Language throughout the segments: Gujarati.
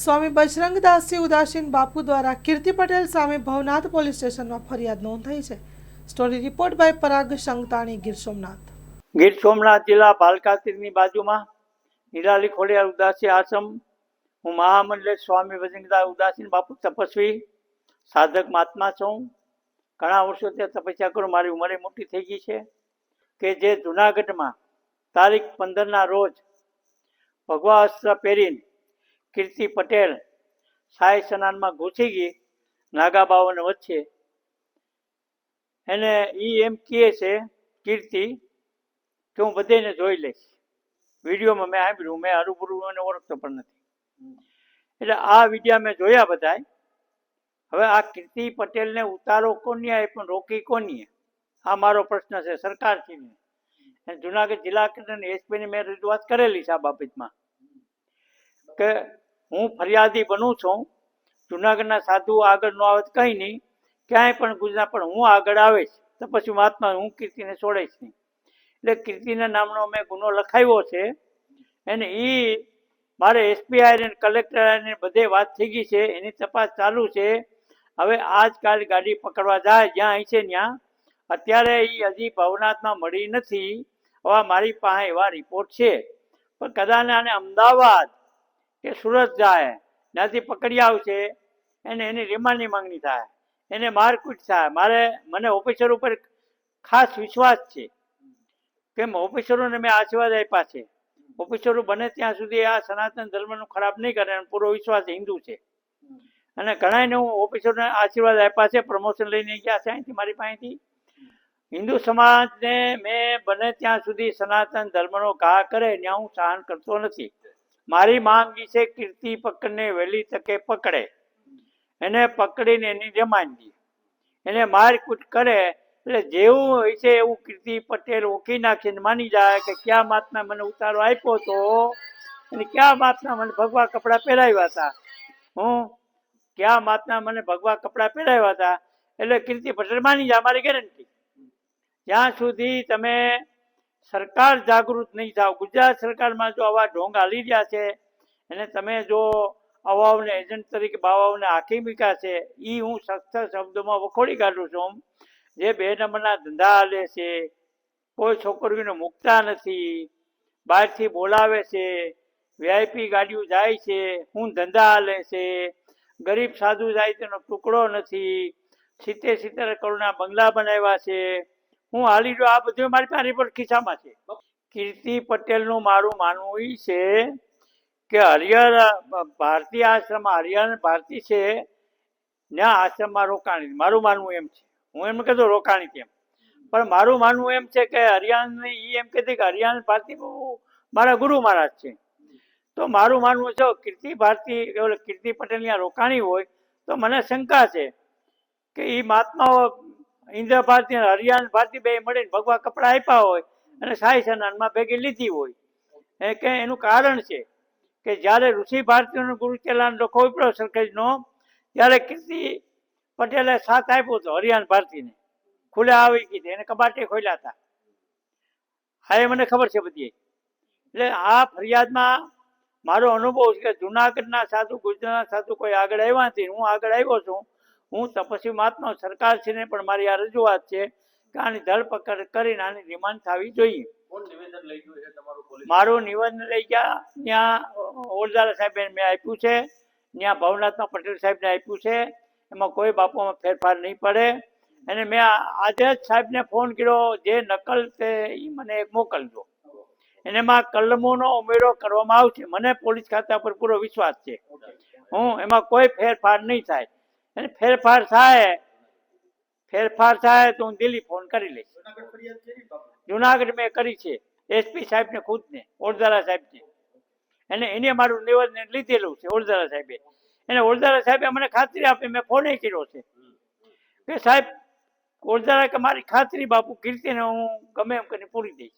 સ્વામી બજરંગદાસજી ઉદાસીન બાપુ દ્વારા કીર્તિ પટેલ સામે ભવનાથ પોલીસ સ્ટેશનમાં ફરિયાદ નોંધાઈ છે. સ્ટોરી રિપોર્ટ બાય પરાગ સંગતાણી, ગીર સોમનાથ. ગીર સોમનાથ જિલ્લા ભાલકાતીરની બાજુમાં નિરાલી ખોડિયાર ઉદાસી આશ્રમ. હું મહામંડલેશ સ્વામી બજરંગદાસ ઉદાસીન બાપુ તપસ્વી સાધક મહાત્મા છું. ઘણા વર્ષો ત્યાં તપસ્યા કરું. મારી ઉંમરે મોટી થઈ ગઈ છે કે જે જુનાગઢમાં તારીખ 15ના રોજ ભગવા અસ્ત્ર પહેરીને કીર્તિ પટેલ સાય સ્નાનમાં ઘૂસી ગઈ નાગા બાવાને વચ્ચે. એને એમ કહે છે કીર્તિ કે હું બધાને જોઈ લઈશ. વિડીયોમાં મેં સાંભળ્યું, મેં હરુભરું એને ઓળખતો પણ નથી. એટલે આ વિડીયા મેં જોયા બધાય. હવે આ કીર્તિ પટેલને ઉતારો કોની આવે પણ રોકી કોની? આ મારો પ્રશ્ન છે સરકારશ્રીને. જુનાગઢ જિલ્લા કલેક્ટર એસપીને મેં રજૂઆત કરેલી છે આ બાબતમાં કે હું ફરિયાદી બનું છું. જુનાગઢના સાધુ આગળ ન આવે કંઈ નહીં, ક્યાંય પણ ગુજરાત પણ હું આગળ આવીશ તો પછી મહાત્મા હું કીર્તિને છોડીશ નહીં. એટલે કીર્તિના નામનો મેં ગુનો લખાવ્યો છે. અને એ મારે એસપી આઈને કલેક્ટર આઈને બધે વાત થઈ ગઈ છે, એની તપાસ ચાલુ છે. હવે આજકાલ ગાડી પકડવા જાય જ્યાં અહીં છે ત્યાં. અત્યારે એ હજી ભવનાથમાં મળી નથી. હવે મારી પાસે એવા રિપોર્ટ છે, પણ કદાચ આને અમદાવાદ કે સુરત જાય, ત્યાંથી પકડી આવશે, એની રિમાન્ડની માંગણી થાય, એને મારકૂટ થાય. મને ઓફિસર ઉપર ખાસ વિશ્વાસ છે. કેમ ઓફિસરોને મેં આશીર્વાદ આપ્યા છે. ઓફિસરો બને ત્યાં સુધી આ સનાતન ધર્મનું ખરાબ નહીં કરે, પૂરો વિશ્વાસ હિન્દુ છે. અને ઘણાને હું ઓફિસરોને આશીર્વાદ આપ્યા છે, પ્રમોશન લઈને ગયા છે અહીંથી મારી પાસેથી. હિન્દુ સમાજને મેં બને ત્યાં સુધી સનાતન ધર્મનો ઘા કરે ત્યાં હું સહન કરતો નથી. મારી માંગ એ છે કીર્તિ પકડને વહેલી તકે પકડે, એને પકડીને એની રિમાન્ડ દે, એને મારકૂટ કરે. એટલે જેવું હોય છે એવું કીર્તિ પટેલ ઓકી નાખીને માની જાય કે ક્યાં મહાત્મા મને ઉતારો આપ્યો હતો અને ક્યાં મહાત્મા મને ભગવા કપડાં પહેરાવ્યા હતા. ક્યાં મહાત્મા મને ભગવા કપડાં પહેરાવ્યા હતા. એટલે કીર્તિ પટેલ માની જાય, મારી ગેરંટી. જ્યાં સુધી તમે સરકાર જાગૃત નહીં થાવ, ગુજરાત સરકારમાં જો આવા ઢોંગ હાલી રહ્યા છે અને તમે જો અવાઓને એજન્ટ તરીકે બાવાઓને આખી મૂક્યા છે, એ હું સખ્ત શબ્દોમાં વખોડી કાઢું છું. જે 2 નંબરના ધંધા હાલે છે, કોઈ છોકરીઓને મૂકતા નથી, બહારથી બોલાવે છે, વીઆઈપી ગાડીઓ જાય છે, હું ધંધા હાલે છે, ગરીબ સાધુ જાય તેનો ટુકડો નથી, 70 કરોડના બંગલા બનાવ્યા છે. હું હાલી જો આ બધું મારી પાસે રિપોર્ટ ખિસ્સામાં છે. કીર્તિ પટેલનું મારું માનવું એ છે કે હરિયાણા ભારતીય આશ્રમમાં હરિયાણા ભારતી છે ત્યાં આશ્રમમાં રોકાણી. મારું માનવું એમ છે. હું એમ કહેતો રોકાણી કેમ, પણ મારું માનવું એમ છે કે હરિયાણા એમ કહેતી કે હરિયાણા ભારતી મારા ગુરુ મહારાજ છે. તો મારું માનવું છે કીર્તિ પટેલ ત્યાં રોકાણી હોય તો મને શંકા છે કે એ મહાત્માઓ ઇન્દ્ર ભારતી અને હરિયાણા ભારતી બે મળીને ભગવા કપડા આપ્યા હોય અને સાઈ સ્નાનમાં ભેગી લીધી હોય. કે એનું કારણ છે કે જ્યારે ઋષિ ભારતીઓનો ગુરુ ચેલાનો ડખો ઉપડ્યો સરખેજનો, ત્યારે કીર્તિ પટેલે સાથ આપ્યો હતો હરિયાણા ભારતીને. ખુલ્લા આવી ગઈ હતી, એને કબાટે ખોલ્યા હતા. હા, એ મને ખબર છે બધી. એટલે આ ફરિયાદમાં મારો અનુભવ છે કે જુનાગઢના સાધુ, ગુજરાતના સાધુ કોઈ આગળ આવ્યા નથી. હું આગળ આવ્યો છું. હું તપસ્વી મહાત્મા. સરકારશ્રીને પણ મારી આ રજૂઆત છે કે આની ધરપકડ કરીને આની રિમાન્ડ થવી જોઈએ. મારું નિવેદન લઈ ગયા ત્યાં ઓરદારા સાહેબે મેં આપ્યું છે, ત્યાં ભવનાથમાં પટેલ સાહેબને આપ્યું છે. એમાં કોઈ બાપુમાં ફેરફાર નહીં પડે. અને મેં આજે જ સાહેબને ફોન કર્યો, જે નકલ છે એ મને એક મોકલજો. એમાં કલમોનો ઉમેરો કરવામાં આવશે. મને પોલીસ ખાતા પર પૂરો વિશ્વાસ છે. એમાં કોઈ ફેરફાર નહીં થાય. અને ફેરફાર થાય તો હું દિલ્હી ફોન કરી લઈશ. જુનાગઢ મેં કરી છે એસપી સાહેબને ખુદને, ઓરદારા સાહેબને. અને એને મારું નિવેદન લીધેલું છે ઓરદારા સાહેબે. એને ઓરદારા સાહેબે મને ખાતરી આપી, મેં ફોન કર્યો છે કે સાહેબ ઓરદારા કે મારી ખાતરી બાપુ કીર્તિને હું ગમે એમ કરીને પૂરી દઈશ.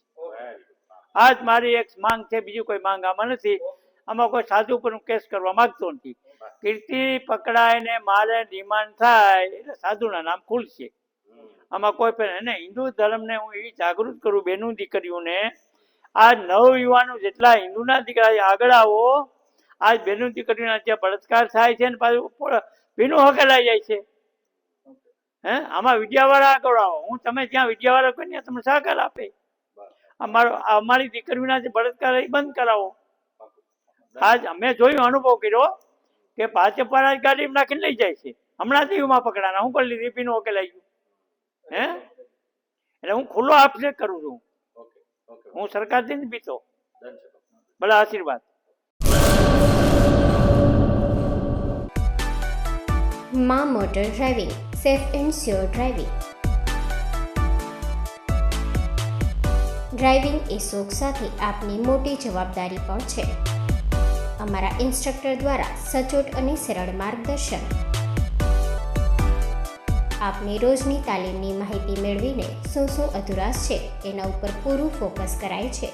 આજ મારી એક માંગ છે, બીજું કોઈ માંગ આમાં નથી. આમાં કોઈ સાધુ પર હું કેસ કરવા માંગતો નથી. કીર્તિ પકડાય ને મારે ડિમાન્ડ થાય એટલે સાધુના નામ ખુલશે. આમાં કોઈ પણ એને હિન્દુ ધર્મને હું એવી જાગૃત કરું બહેનું દીકરીઓને. આ નવયુવાનો જેટલા હિન્દુના દીકરા આગળ આવો. આજ બહેનો દીકરીઓના જે બળાત્કાર થાય છે ને પાછું ભીનું હકેલાઈ જાય છે. હે આમાં વિદ્યાવાળા આગળ આવો. હું તમે જ્યાં વિદ્યાવાળા કોઈ ત્યાં તમને સહકાર આપે. અમારી દીકરીઓના જે બળાત્કાર એ બંધ કરાવો. આજ અમે જોયું, અનુભવ કર્યો કે ભાજપવાળા ગાડી નાખીને લઈ જાય છે. હમણાં દીવમાં પકડાના હું કરી લીધી, ભીનું હકેલાઈ ગયું. હે એટલે હું ખુલ્લો આક્ષેપ કરું છું. હું સરકારથી નથી પીતો. ભલે આશીર્વાદ. માં motor driving, safe and sure driving. Driving એ શોખ સાથે આપની મોટી જવાબદારી પણ છે. અમારા ઇન્સ્ટ્રક્ટર દ્વારા સચોટ અને સરળ માર્ગદર્શન. આપની રોજની તાલીમની માહિતી મેળવીને શું અધુરાશ છે એના ઉપર પૂરું ફોકસ કરાય છે.